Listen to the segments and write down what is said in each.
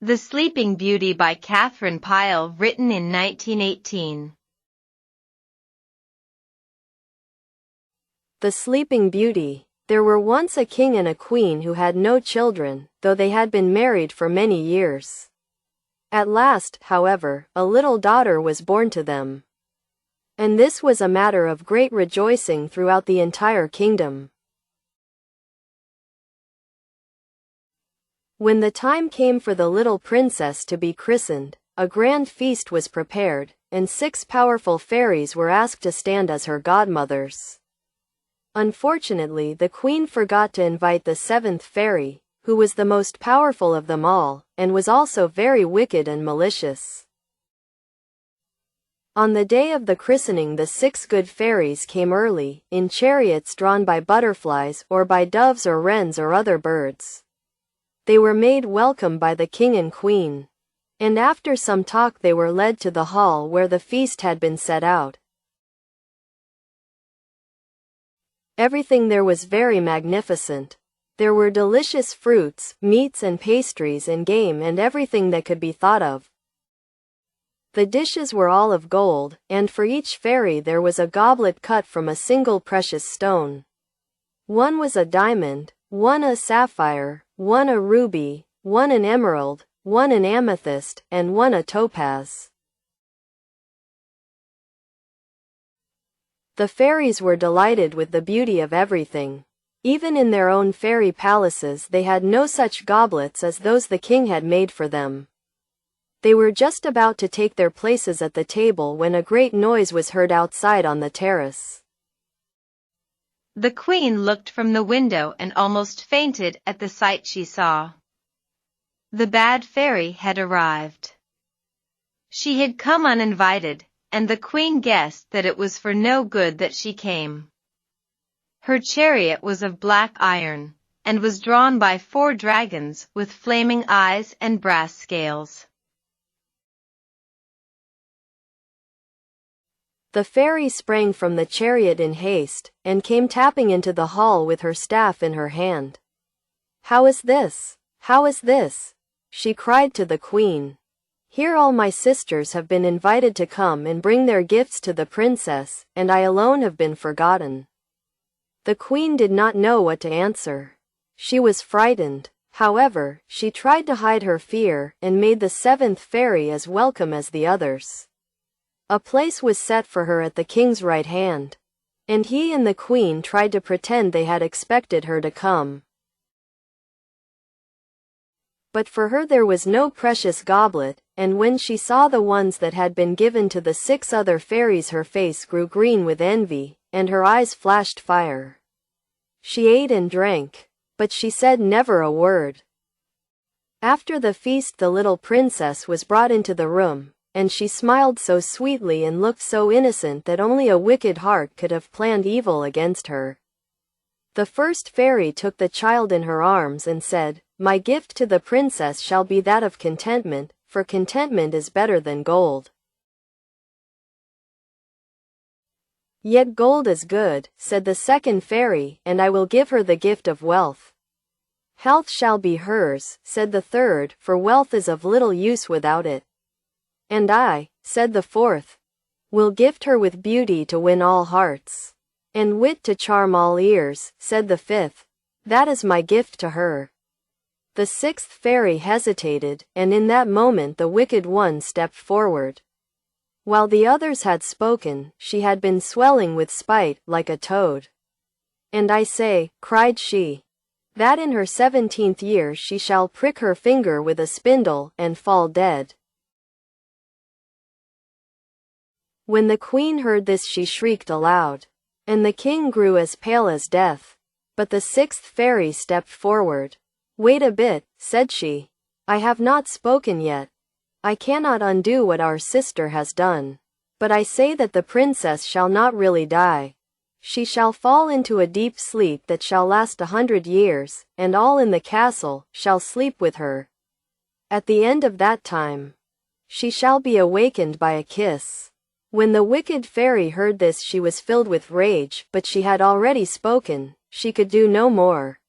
The Sleeping Beauty by Katherine Pyle, written in 1918. The Sleeping Beauty. There were once a king and a queen who had no children, though they had been married for many years. At last, however, a little daughter was born to them. And this was a matter of great rejoicing throughout the entire kingdom. When the time came for the little princess to be christened, a grand feast was prepared, and 6 powerful fairies were asked to stand as her godmothers. Unfortunately, the queen forgot to invite the 7th fairy, who was the most powerful of them all, and was also very wicked and malicious. On the day of the christening, the 6 good fairies came early, in chariots drawn by butterflies or by doves or wrens or other birds. They were made welcome by the king and queen, and after some talk they were led to the hall where the feast had been set out. Everything there was very magnificent. There were delicious fruits, meats and pastries and game and everything that could be thought of. The dishes were all of gold, and for each fairy there was a goblet cut from a single precious stone. One was a diamond, one a sapphire, one a ruby, one an emerald, one an amethyst, and one a topaz. The fairies were delighted with the beauty of everything. Even in their own fairy palaces they had no such goblets as those the king had made for them. They were just about to take their places at the table when a great noise was heard outside on the terrace. The queen looked from the window and almost fainted at the sight she saw. The bad fairy had arrived. She had come uninvited, and the queen guessed that it was for no good that she came. Her chariot was of black iron, and was drawn by 4 dragons with flaming eyes and brass scales. The fairy sprang from the chariot in haste, and came tapping into the hall with her staff in her hand. "How is this? How is this?" she cried to the queen. "Here all my sisters have been invited to come and bring their gifts to the princess, and I alone have been forgotten." The queen did not know what to answer. She was frightened. However, she tried to hide her fear, and made the 7th fairy as welcome as the others. A place was set for her at the king's right hand, and he and the queen tried to pretend they had expected her to come. But for her there was no precious goblet, and when she saw the ones that had been given to the 6 other fairies her face grew green with envy, and her eyes flashed fire. She ate and drank, but she said never a word. After the feast the little princess was brought into the room, and she smiled so sweetly and looked so innocent that only a wicked heart could have planned evil against her. The 1st fairy took the child in her arms and said, "My gift to the princess shall be that of contentment, for contentment is better than gold." "Yet gold is good," said the 2nd fairy, "and I will give her the gift of wealth." "Health shall be hers," said the 3rd, "for wealth is of little use without it." "And I," said the 4th, "will gift her with beauty to win all hearts." "And wit to charm all ears," said the 5th. "That is my gift to her." The 6th fairy hesitated, and in that moment the wicked one stepped forward. While the others had spoken, she had been swelling with spite, like a toad. "And I say," cried she, "that in her 17th year she shall prick her finger with a spindle, and fall dead." When the queen heard this she shrieked aloud, and the king grew as pale as death. But the 6th fairy stepped forward. "Wait a bit," said she. "I have not spoken yet. I cannot undo what our sister has done. But I say that the princess shall not really die. She shall fall into a deep sleep that shall last 100 years, and all in the castle shall sleep with her. At the end of that time, she shall be awakened by a kiss." When the wicked fairy heard this she was filled with rage, but she had already spoken. She could do no more.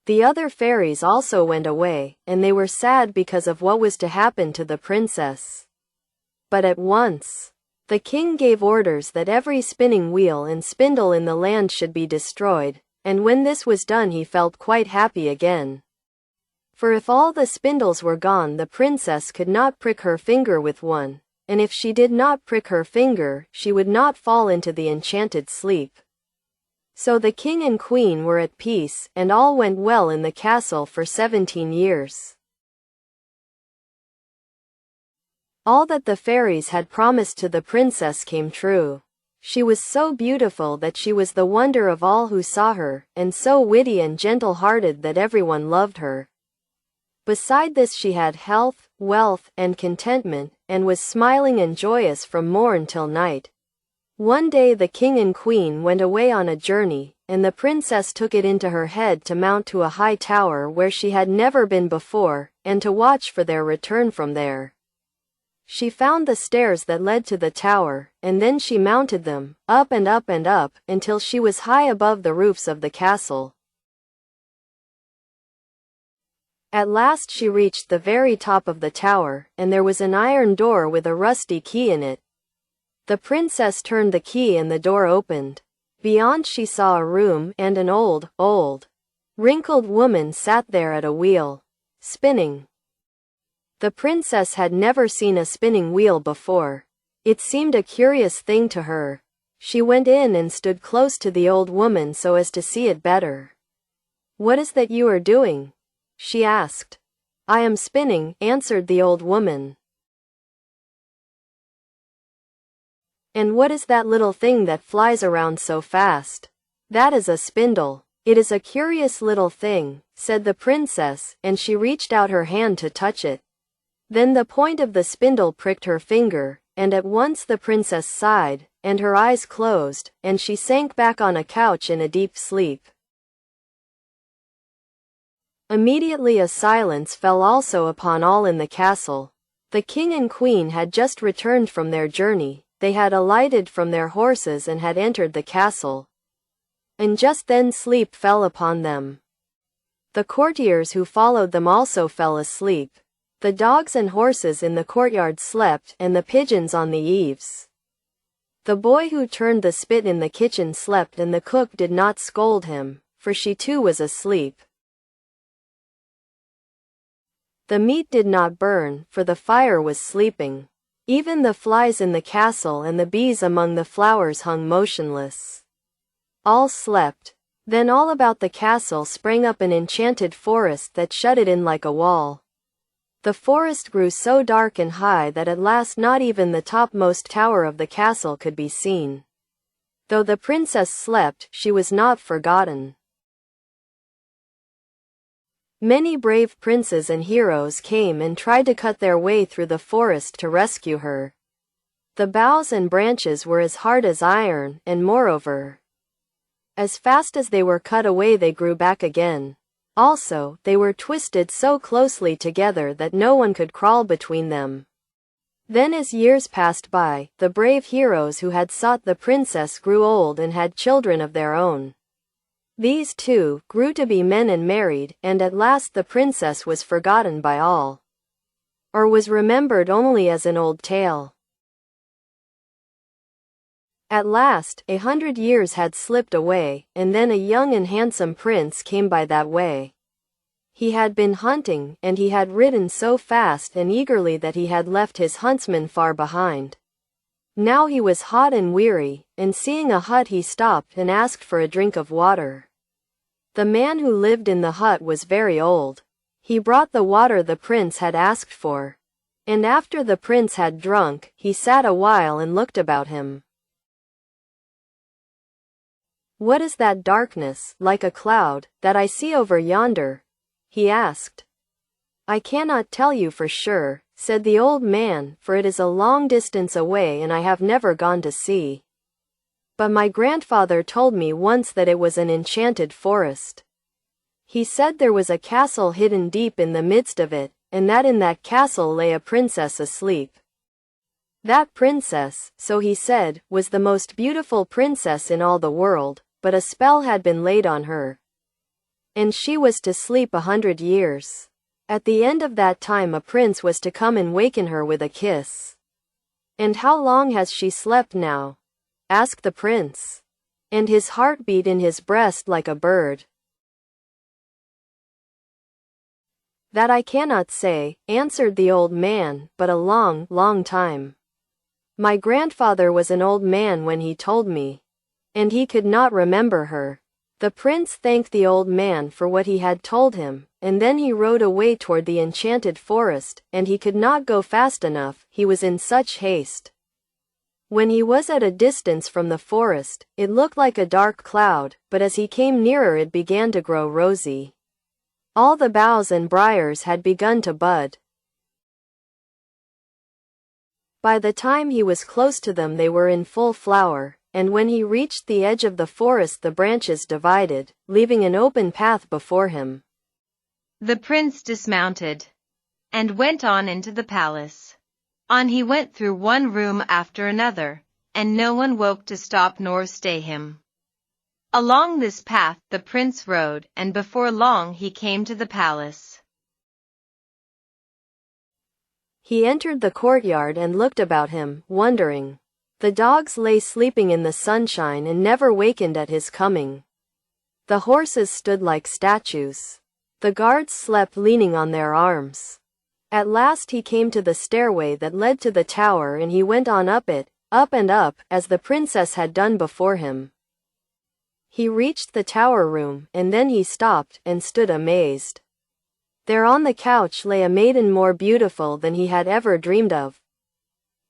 The other fairies also went away, and they were sad because of what was to happen to the princess. But at once, the king gave orders that every spinning wheel and spindle in the land should be destroyed, and when this was done he felt quite happy again. For if all the spindles were gone, the princess could not prick her finger with one, and if she did not prick her finger, she would not fall into the enchanted sleep. So the king and queen were at peace, and all went well in the castle for 17 years. All that the fairies had promised to the princess came true. She was so beautiful that she was the wonder of all who saw her, and so witty and gentle-hearted that everyone loved her. Beside this she had health, wealth, and contentment, and was smiling and joyous from morn till night. One day the king and queen went away on a journey, and the princess took it into her head to mount to a high tower where she had never been before, and to watch for their return from there. She found the stairs that led to the tower, and then she mounted them, up and up and up, until she was high above the roofs of the castle. At last she reached the very top of the tower, and there was an iron door with a rusty key in it. The princess turned the key and the door opened. Beyond she saw a room, and an old, wrinkled woman sat there at a wheel, spinning. The princess had never seen a spinning wheel before. It seemed a curious thing to her. She went in and stood close to the old woman so as to see it better. "What is that you are doing?" she asked. "I am spinning," answered the old woman. "And what is that little thing that flies around so fast?" "That is a spindle." "It is a curious little thing," said the princess, and she reached out her hand to touch it. Then the point of the spindle pricked her finger, and at once the princess sighed, and her eyes closed, and she sank back on a couch in a deep sleep. Immediately a silence fell also upon all in the castle. The king and queen had just returned from their journey. They had alighted from their horses and had entered the castle. And just then sleep fell upon them. The courtiers who followed them also fell asleep. The dogs and horses in the courtyard slept, and the pigeons on the eaves. The boy who turned the spit in the kitchen slept, and the cook did not scold him, for she too was asleep. The meat did not burn, for the fire was sleeping. Even the flies in the castle and the bees among the flowers hung motionless. All slept. Then all about the castle sprang up an enchanted forest that shut it in like a wall. The forest grew so dark and high that at last not even the topmost tower of the castle could be seen. Though the princess slept, she was not forgotten. Many brave princes and heroes came and tried to cut their way through the forest to rescue her. The boughs and branches were as hard as iron, and moreover, as fast as they were cut away they grew back again. Also, they were twisted so closely together that no one could crawl between them. Then as years passed by, the brave heroes who had sought the princess grew old and had children of their own. These too grew to be men and married, and at last the princess was forgotten by all, or was remembered only as an old tale. At last, 100 years had slipped away, and then a young and handsome prince came by that way. He had been hunting, and he had ridden so fast and eagerly that he had left his huntsmen far behind. Now he was hot and weary, and seeing a hut he stopped and asked for a drink of water. The man who lived in the hut was very old. He brought the water the prince had asked for. And after the prince had drunk, he sat a while and looked about him. "What is that darkness, like a cloud, that I see over yonder?" he asked. "I cannot tell you for sure," said the old man, "for it is a long distance away and I have never gone to see. But my grandfather told me once that it was an enchanted forest. He said there was a castle hidden deep in the midst of it, and that in that castle lay a princess asleep. That princess, so he said, was the most beautiful princess in all the world, but a spell had been laid on her. and she was to sleep 100 years. At the end of that time a prince was to come and waken her with a kiss. And how long has she slept now? Asked the prince. And his heart beat in his breast like a bird. That I cannot say, answered the old man, but a long, long time. My grandfather was an old man when he told me. And he could not remember her. The prince thanked the old man for what he had told him, and then he rode away toward the enchanted forest, and he could not go fast enough, he was in such haste. When he was at a distance from the forest, it looked like a dark cloud, but as he came nearer it began to grow rosy. All the boughs and briars had begun to bud. By the time he was close to them they were in full flower, and when he reached the edge of the forest the branches divided, leaving an open path before him. The prince dismounted and went on into the palace. On he went through one room after another, and no one woke to stop nor stay him. Along this path the prince rode, and before long he came to the palace. He entered the courtyard and looked about him, wondering. The dogs lay sleeping in the sunshine and never wakened at his coming. The horses stood like statues. The guards slept leaning on their arms. At last he came to the stairway that led to the tower and he went on up it, up and up, as the princess had done before him. He reached the tower room, and then he stopped, and stood amazed. There on the couch lay a maiden more beautiful than he had ever dreamed of.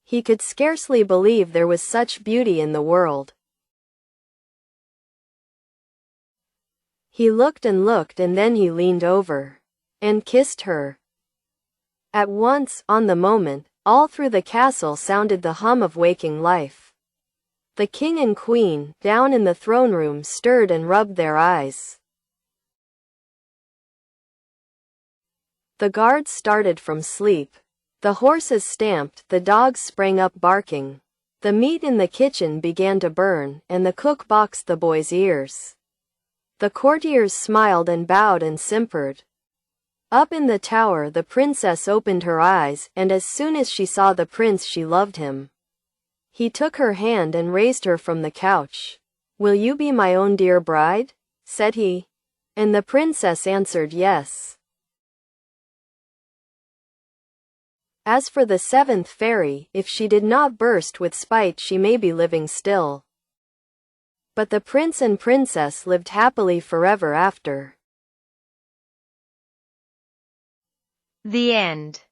He could scarcely believe there was such beauty in the world. He looked and then he leaned over and kissed her. At once, on the moment, all through the castle sounded the hum of waking life. The king and queen, down in the throne room, stirred and rubbed their eyes. The guards started from sleep. The horses stamped, the dogs sprang up barking. The meat in the kitchen began to burn, and the cook boxed the boys' ears. The courtiers smiled and bowed and simpered. Up in the tower the princess opened her eyes, and as soon as she saw the prince she loved him. He took her hand and raised her from the couch. "Will you be my own dear bride?" said he. And the princess answered yes. As for the seventh fairy, if she did not burst with spite she may be living still. But the prince and princess lived happily forever after. The end.